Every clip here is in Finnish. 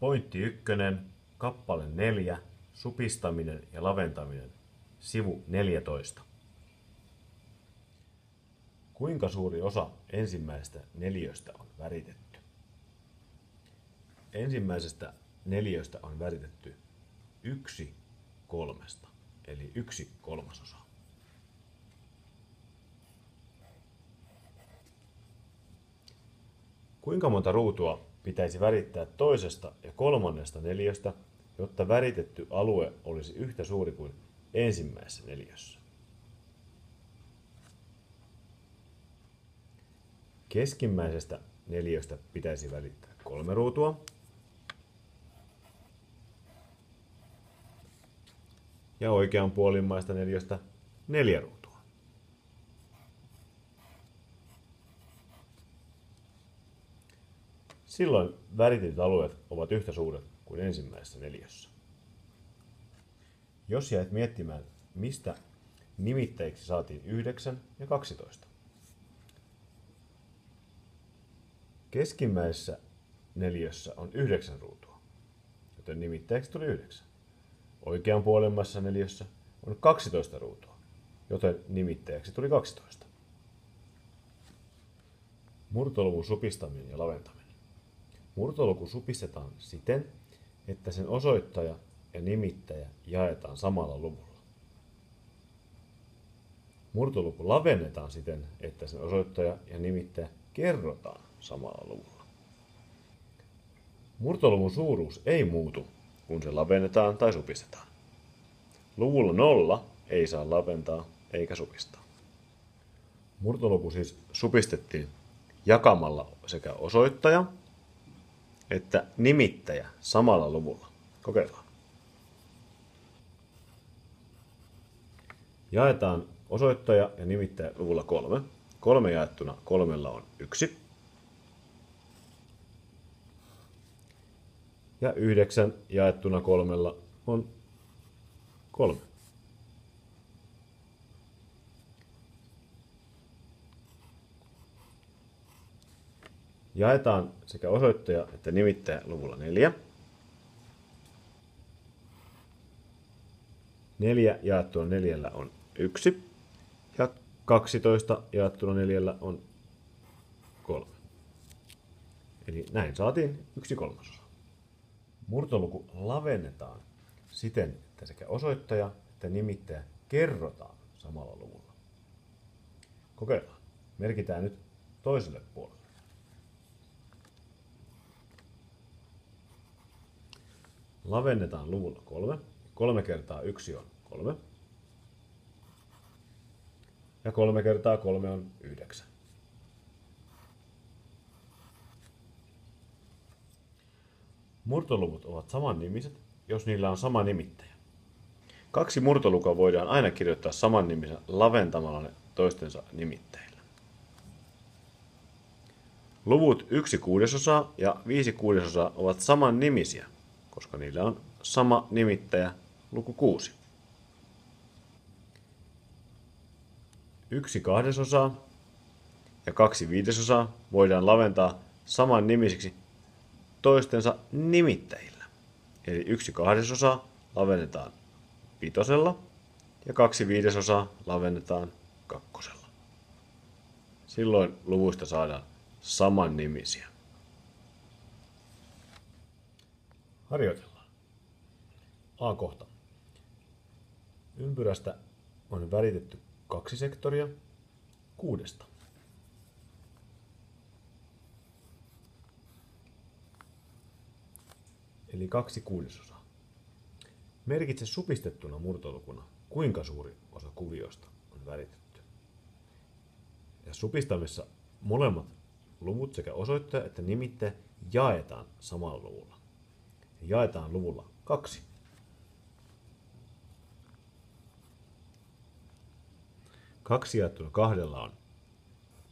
Pointti 1, kappale 4, supistaminen ja laventaminen, sivu 14. Kuinka suuri osa ensimmäisestä neliöstä on väritetty? Ensimmäisestä neliöstä on väritetty 1/3, eli 1/3. Kuinka monta ruutua pitäisi värittää toisesta ja kolmannesta neliöstä, jotta väritetty alue olisi yhtä suuri kuin ensimmäisessä neliössä? Keskimmäisestä neliöstä pitäisi värittää 3 ruutua. Ja oikeanpuolimmaista neliöstä 4 ruutua. Silloin väritetyt alueet ovat yhtä suuret kuin ensimmäisessä neliössä. Jos jäät miettimään, mistä nimittäjiksi saatiin 9 ja 12. Keskimmäisessä neliössä on 9 ruutua, joten nimittäjäksi tuli 9. Oikeanpuolimmaisessa neliössä on 12 ruutua, joten nimittäjäksi tuli 12. Murtoluvun supistaminen ja laventaminen. Murtoluku supistetaan siten, että sen osoittaja ja nimittäjä jaetaan samalla luvulla. Murtoluku lavennetaan siten, että sen osoittaja ja nimittäjä kerrotaan samalla luvulla. Murtoluvun suuruus ei muutu, kun se lavennetaan tai supistetaan. Luvulla 0 ei saa laventaa eikä supistaa. Murtoluku siis supistettiin jakamalla sekä osoittaja että nimittäjä samalla luvulla. Kokeillaan. Jaetaan osoittaja ja nimittäjä luvulla 3. 3 jaettuna 3 on 1. Ja 9 jaettuna 3 on 3. Jaetaan sekä osoittaja että nimittäjä luvulla 4. 4 jaettuna 4 on 1. Ja 12 jaettuna 4 on 3. Eli näin saatiin 1/3. Murtoluku lavennetaan siten, että sekä osoittaja että nimittäjä kerrotaan samalla luvulla. Kokeillaan. Merkitään nyt toiselle puolelle. Lavennetaan luvulla 3. 3 kertaa 1 on 3. Ja 3 kertaa 3 on 9. Murtoluvut ovat samannimiset, jos niillä on sama nimittäjä. 2 murtolukua voidaan aina kirjoittaa samannimisen laventamalla ne toistensa nimittäjillä. Luvut 1/6 ja 5/6 ovat samannimisiä, koska niillä on sama nimittäjä, luku 6. 1/2 ja 2/5 voidaan laventaa saman nimisiksi toistensa nimittäjillä. Eli 1/2 lavennetaan 5 ja 2/5 lavennetaan 2. Silloin luvuista saadaan samannimisiä. Harjoitellaan. A-kohta. Ympyrästä on väritetty 2 sektoria 6. Eli 2/6. Merkitse supistettuna murtolukuna, kuinka suuri osa kuviosta on väritetty. Ja supistamisessa molemmat luvut sekä osoittaja että nimittäjä jaetaan samalla luvulla. Ja jaetaan luvulla 2. Kaksi jaettuna 2 on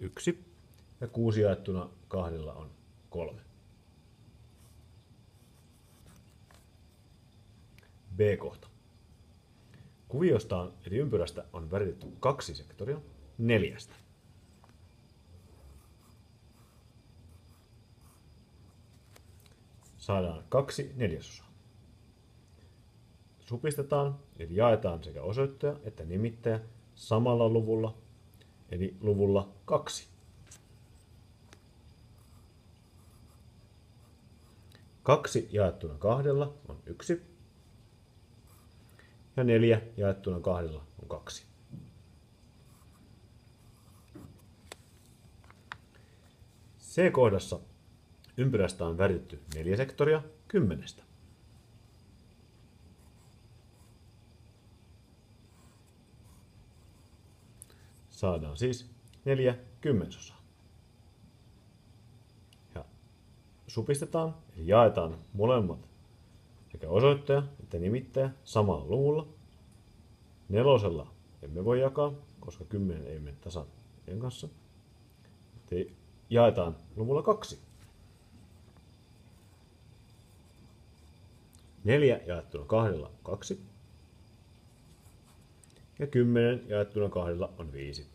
1 ja 6 jaettuna 2 on 3. B-kohta. Kuviostaan eli ympyrästä on väritetty 2 sektoria 4. saadaan 2/4. Supistetaan, eli jaetaan sekä osoittaja että nimittäjä samalla luvulla, eli luvulla 2. 2 jaettuna 2 on 1, ja 4 jaettuna 2 on 2. C-kohdassa ympyrästä on väritetty 4 sektoria 10. Saadaan siis 4/10. Ja supistetaan, eli jaetaan molemmat sekä osoittaja että nimittäjä samalla luvulla. 4 emme voi jakaa, koska 10 ei mene tasan 4 kanssa. Eli jaetaan luvulla 2. 4 jaettuna 2 on 2. Ja 10 jaettuna 2 on 5.